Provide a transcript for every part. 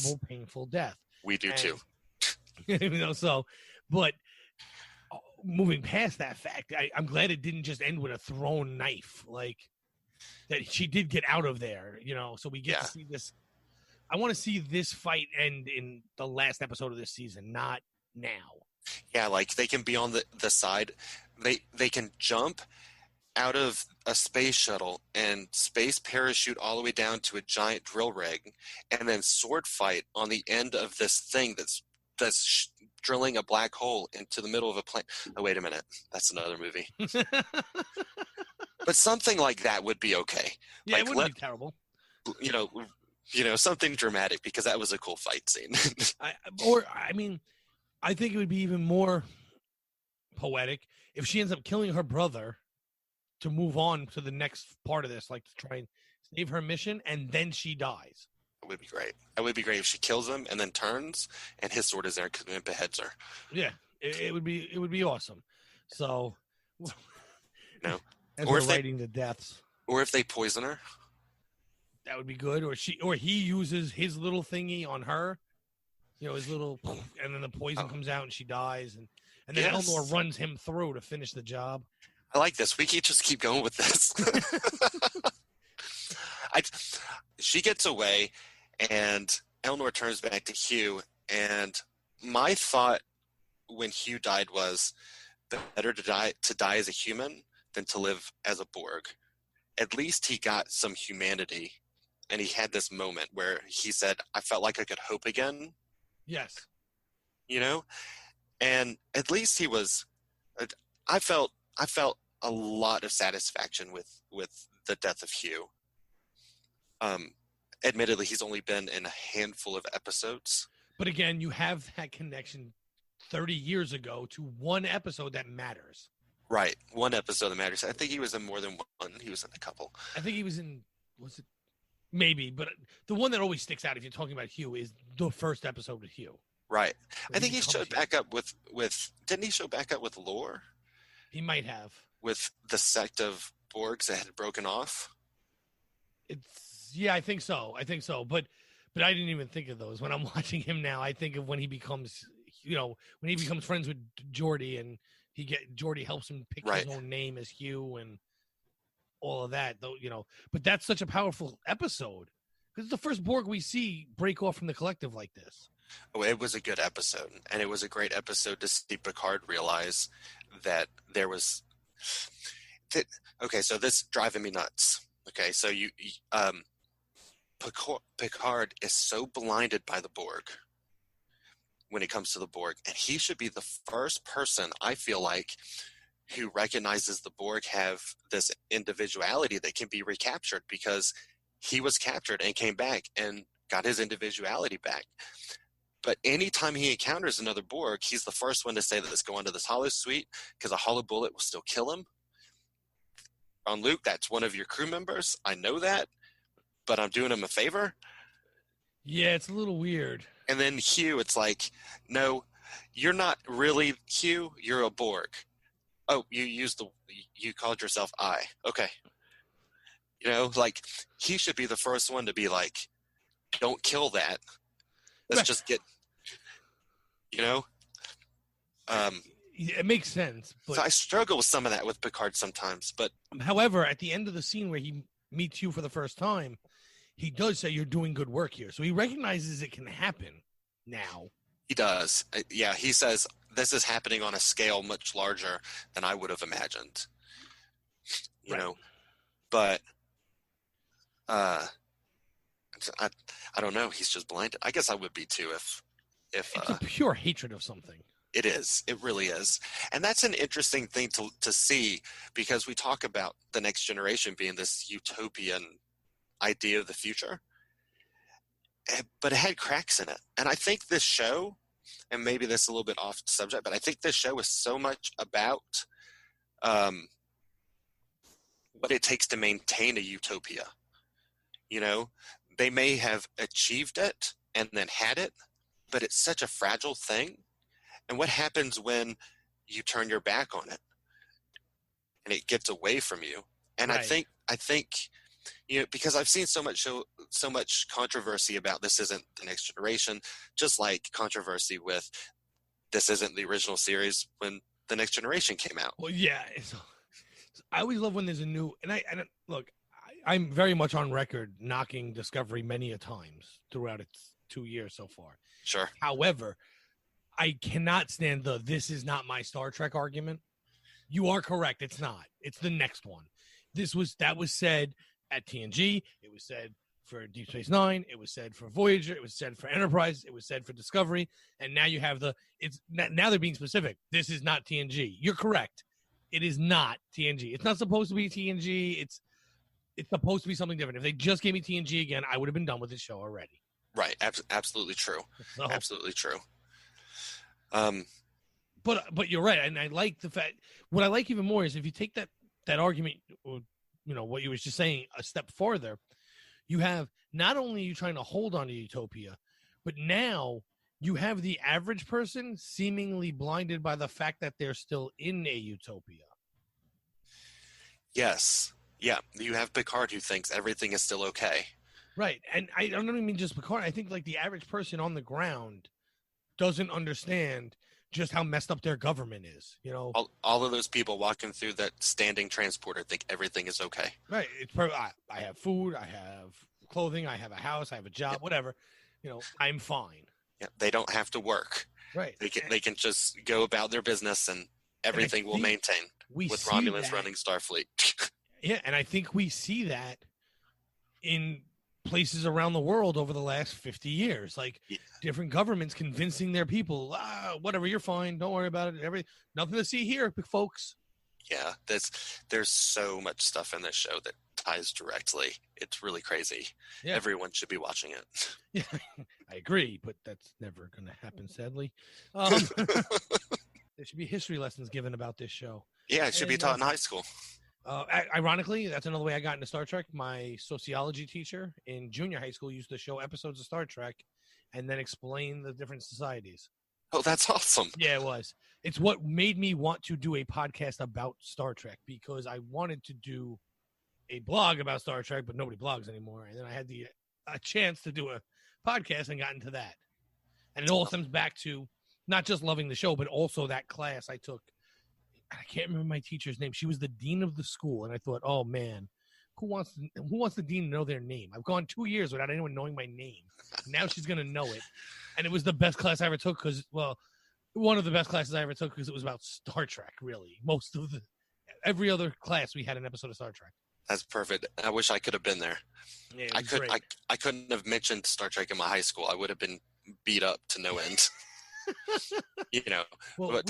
horrible, painful death. We do too. But moving past that fact, I'm glad it didn't just end with a thrown knife. Like, that she did get out of there, so we get to see this. I want to see this fight end in the last episode of this season, not now. Yeah, like they can be on the side. They can jump out of a space shuttle and space parachute all the way down to a giant drill rig, and then sword fight on the end of this thing that's drilling a black hole into the middle of a plane. Oh, wait a minute. That's another movie. But something like that would be okay. Yeah, like, it wouldn't be terrible. Something dramatic, because that was a cool fight scene. I think it would be even more poetic if she ends up killing her brother to move on to the next part of this, like to try and save her mission, and then she dies. It would be great. It would be great if she kills him and then turns, and his sword is there and beheads her. Yeah, it would be awesome. So, as or we're writing the deaths, or if they poison her, that would be good. Or he uses his little thingy on her, his little, and then the poison comes out and she dies, and then Elnor runs him through to finish the job. I like this. We can just keep going with this. She gets away, and Elnor turns back to Hugh. And my thought when Hugh died was, better to die as a human than to live as a Borg. At least he got some humanity, and he had this moment where he said, "I felt like I could hope again." Yes. And at least he was. I felt a lot of satisfaction with the death of Hugh. Admittedly, he's only been in a handful of episodes. But again, you have that connection 30 years ago to one episode that matters. Right. One episode that matters. I think he was in more than one. He was in a couple. I think he was in, was it? Maybe, but the one that always sticks out if you're talking about Hugh is the first episode of Hugh. Right. I think he showed back up with didn't he show back up with Lore? He might have. With the sect of Borgs that had broken off? I think so. But I didn't even think of those. When I'm watching him now, I think of when he becomes, friends with Jurati, and Jurati helps him pick his own name as Hugh and all of that, though, But that's such a powerful episode, because it's the first Borg we see break off from the collective like this. Oh, it was a good episode, and it was a great episode to see Picard realize that there was. Okay, so this is driving me nuts. Okay, so Picard is so blinded by the Borg when it comes to the Borg, and he should be the first person, I feel like, who recognizes the Borg have this individuality that can be recaptured, because he was captured and came back and got his individuality back. But anytime he encounters another Borg, he's the first one to say, let's go into this hollow suite, because a hollow bullet will still kill him. On Luke, that's one of your crew members. I know that, but I'm doing him a favor. Yeah, it's a little weird. And then Hugh, it's like, no, you're not really Hugh. You're a Borg. Oh, you called yourself I. Okay. He should be the first one to be like, don't kill that. Let's just get, it makes sense. But so I struggle with some of that with Picard sometimes. But however, at the end of the scene where he meets you for the first time, he does say, you're doing good work here. So he recognizes it can happen now. He does. Yeah, he says, this is happening on a scale much larger than I would have imagined. You know, but I don't know. He's just blinded. I guess I would be too if it's a pure hatred of something. It is. It really is. And that's an interesting thing to see, because we talk about the next generation being this utopian idea of the future, but it had cracks in it. And I think this show, and maybe this is a little bit off subject, but I think this show is so much about what it takes to maintain a utopia. They may have achieved it and then had it, but it's such a fragile thing. And what happens when you turn your back on it and it gets away from you? And I think because I've seen so much controversy about this isn't the Next Generation, just like controversy with this isn't the original series when the Next Generation came out. Well, yeah. I always love when there's a new, look, I'm very much on record knocking Discovery many a times throughout its 2 years so far. Sure. However, I cannot stand this is not my Star Trek argument. You are correct. It's not. It's the next one. That was said at TNG. It was said for Deep Space Nine. It was said for Voyager. It was said for Enterprise. It was said for Discovery. And now you have now they're being specific. This is not TNG. You're correct. It is not TNG. It's not supposed to be TNG. It's supposed to be something different. If they just gave me TNG again, I would have been done with this show already. Right. Absolutely true. So, absolutely true. But you're right, and I like the fact. What I like even more is if you take that argument, or, what you were just saying, a step farther. You have not only you trying to hold on to utopia, but now you have the average person seemingly blinded by the fact that they're still in a utopia. Yes. Yeah. You have Picard who thinks everything is still okay. Right. And I don't even mean just Picard. I think like the average person on the ground doesn't understand just how messed up their government is, All of those people walking through that standing transporter think everything is okay. Right. I have food, I have clothing, I have a house, I have a job, whatever. I'm fine. Yeah, they don't have to work. Right. They can just go about their business and everything will maintain with Romulans running Starfleet. Yeah, and I think we see that in places around the world over the last 50 years, like different governments convincing their people, whatever, you're fine, don't worry about it, nothing to see here, folks. Yeah, there's so much stuff in this show that ties directly. It's really crazy. Yeah. Everyone should be watching it. Yeah, I agree, but that's never going to happen, sadly. There should be history lessons given about this show. Yeah, it should be taught in high school. Ironically, that's another way I got into Star Trek. My sociology teacher in junior high school used to show episodes of Star Trek and then explain the different societies. Oh, that's awesome. Yeah, it was. It's what made me want to do a podcast about Star Trek, because I wanted to do a blog about Star Trek, but nobody blogs anymore. And then I had a chance to do a podcast and got into that. And it all stems back to not just loving the show, but also that class I took. I can't remember my teacher's name. She was the dean of the school, and I thought, oh man, who wants the dean to know their name? I've gone 2 years without anyone knowing my name. Now she's gonna know it, and it was the best class I ever took one of the best classes I ever took because it was about Star Trek. Really, every other class we had an episode of Star Trek. That's perfect. I wish I could have been there. Yeah, I couldn't have mentioned Star Trek in my high school. I would have been beat up to no end. Well,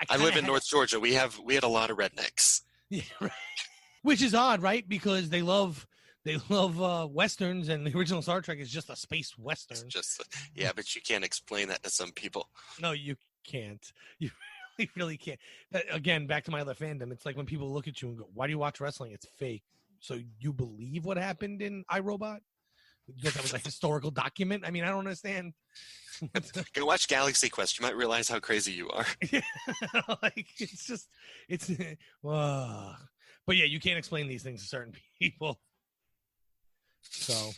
I live in North Georgia. We had a lot of rednecks. Yeah, right. Which is odd, right? Because they love westerns, and the original Star Trek is just a space western. But you can't explain that to some people. No, you can't. You really can't. Again, back to my other fandom. It's like when people look at you and go, "Why do you watch wrestling? It's fake." So you believe what happened in iRobot? That was a historical document. I mean, I don't understand. Go watch Galaxy Quest. You might realize how crazy you are. But yeah, you can't explain these things to certain people. So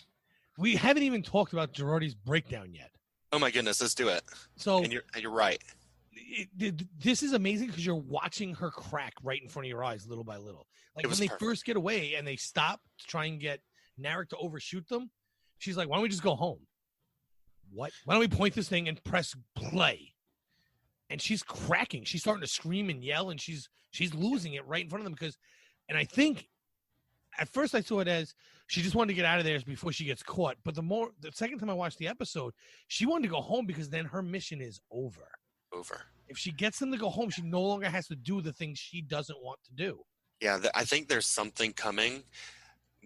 we haven't even talked about Jurati's breakdown yet. Oh my goodness, let's do it. So and you're right. This is amazing because you're watching her crack right in front of your eyes, little by little. Like when they first get away and they stop to try and get Narek to overshoot them, she's like, "Why don't we just go home? What? Why don't we point this thing and press play?" And she's cracking. She's starting to scream and yell, and she's losing it right in front of them and I think at first I saw it as she just wanted to get out of there before she gets caught. But the second time I watched the episode, she wanted to go home because then her mission is over. If she gets them to go home, she no longer has to do the things she doesn't want to do. Yeah, I think there's something coming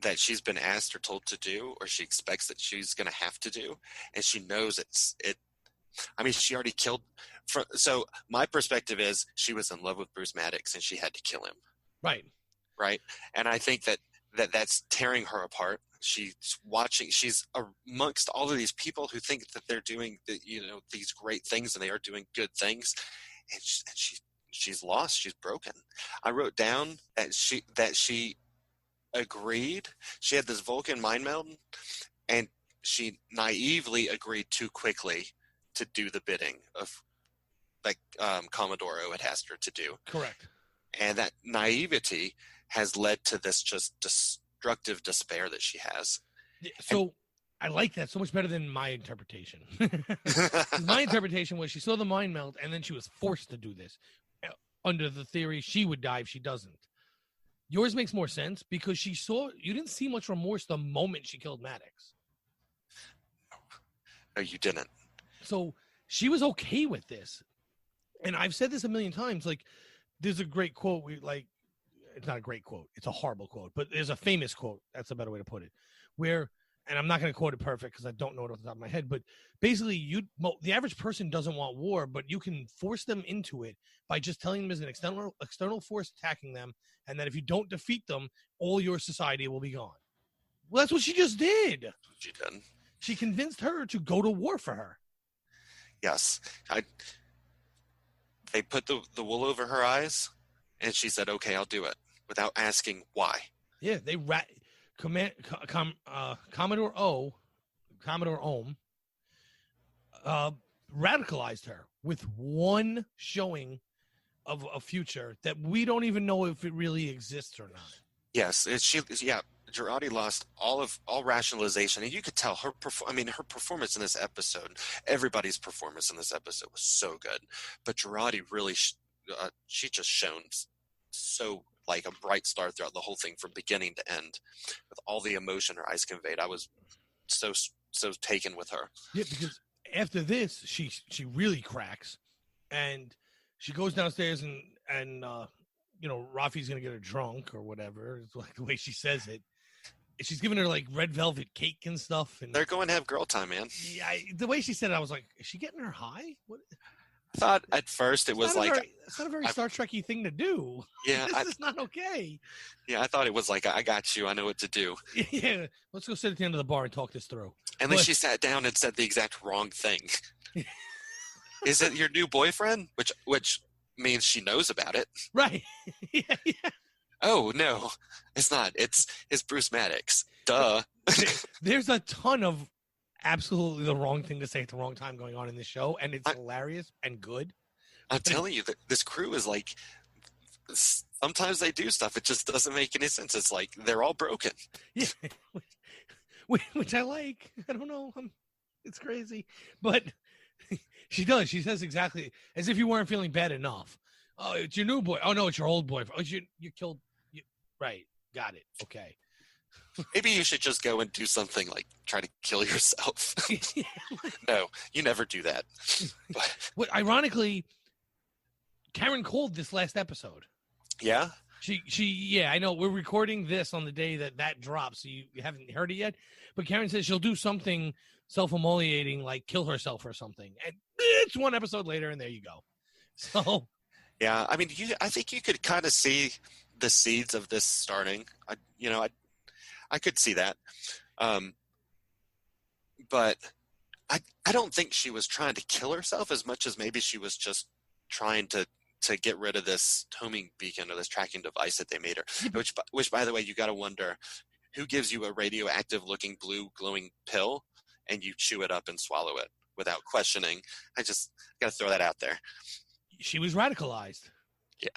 that she's been asked or told to do, or she expects that she's going to have to do, and she knows it. I mean, she already killed. So my perspective is she was in love with Bruce Maddox, and she had to kill him. Right. And I think that's tearing her apart. She's watching. She's amongst all of these people who think that they're doing these great things, and they are doing good things, and she's lost. She's broken. I wrote down that she agreed. She had this Vulcan mind meld, and she naively agreed too quickly to do the bidding of like Commodore O had asked her to do. Correct. And that naivety has led to this just destructive despair that she has. So I like that so much better than my interpretation. My interpretation was she saw the mind meld and then she was forced to do this under the theory she would die if she doesn't. Yours makes more sense because you didn't see much remorse the moment she killed Maddox. No, you didn't. So she was okay with this. And I've said this a million times. Like, there's a great quote. It's not a great quote. It's a horrible quote. But there's a famous quote. That's a better way to put it. Where, and I'm not going to quote it perfect because I don't know it off the top of my head. But basically, the average person doesn't want war, but you can force them into it by just telling them there's an external force attacking them, and that if you don't defeat them, all your society will be gone. Well, that's what she just did. She did. She convinced her to go to war for her. Yes. They put the wool over her eyes, and she said, okay, I'll do it, without asking why. Yeah, they Commodore Ohm radicalized her with one showing of a future that we don't even know if it really exists or not. Yes, Jurati lost all rationalization, and you could tell her performance in this episode. Everybody's performance in this episode was so good, but Jurati really, she just shone so like a bright star throughout the whole thing from beginning to end, with all the emotion her eyes conveyed. I was so taken with her. Yeah, because after this, she really cracks, and she goes downstairs and Rafi's gonna get her drunk or whatever. It's like the way she says it. She's giving her like red velvet cake and stuff, and they're going to have girl time, man. Yeah, the way she said it, I was like, is she getting her high? What? I thought at first it was like it's not a very Star Trek-y thing to do. Yeah, this is not okay. Yeah, I thought it was like, I got you. I know what to do. Yeah, let's go sit at the end of the bar and talk this through. And then she sat down and said the exact wrong thing. Is it your new boyfriend? Which means she knows about it. Right. Yeah. Oh, no, it's not. It's Bruce Maddox. Duh. There's a ton of absolutely the wrong thing to say at the wrong time going on in this show, and it's hilarious and good. I'm telling you, this crew is like, sometimes they do stuff. It just doesn't make any sense. It's like they're all broken. Yeah. Which I like. I don't know. It's crazy. But she does. She says exactly as if you weren't feeling bad enough. Oh, it's your new boy. Oh, no, it's your old boyfriend. Oh, you killed. Right. Got it. Okay. Maybe you should just go and do something like try to kill yourself. No, you never do that. What, ironically, Karen called this last episode. Yeah? Yeah, I know. We're recording this on the day that drops, so you haven't heard it yet. But Karen says she'll do something self-immolating, like kill herself or something. And it's one episode later, and there you go. So... Yeah, I mean, I think you could kind of see the seeds of this starting. I could see that, but I don't think she was trying to kill herself as much as maybe she was just trying to get rid of this homing beacon or this tracking device that they made her. Which by the way, you got to wonder who gives you a radioactive-looking blue glowing pill and you chew it up and swallow it without questioning. I just got to throw that out there. She was radicalized. Yeah.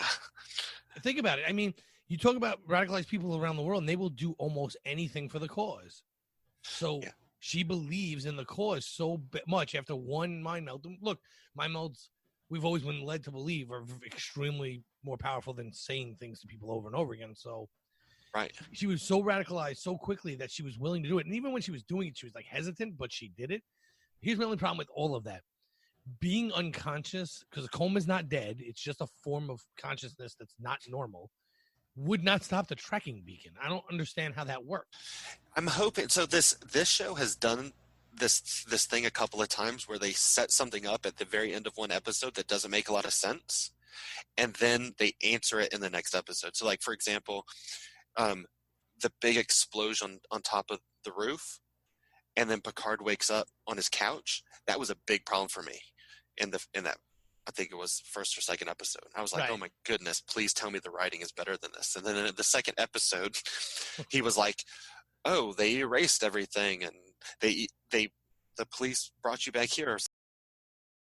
Think about it. I mean, you talk about radicalized people around the world, and they will do almost anything for the cause. So she believes in the cause so much after one mind meld. Look, mind melds, we've always been led to believe, are extremely more powerful than saying things to people over and over again. So right. She was so radicalized so quickly that she was willing to do it. And even when she was doing it, she was like hesitant, but she did it. Here's my only problem with all of that. Being unconscious, because a coma is not dead, it's just a form of consciousness that's not normal, would not stop the tracking beacon. I don't understand how that works. I'm hoping so. This show has done this thing a couple of times where they set something up at the very end of one episode that doesn't make a lot of sense, and then they answer it in the next episode. So, like for example, the big explosion on top of the roof, and then Picard wakes up on his couch. That was a big problem for me in that I think it was first or second episode. I was like, oh my goodness, please tell me the writing is better than this. And then in the second episode, he was like, oh, they erased everything and the police brought you back here.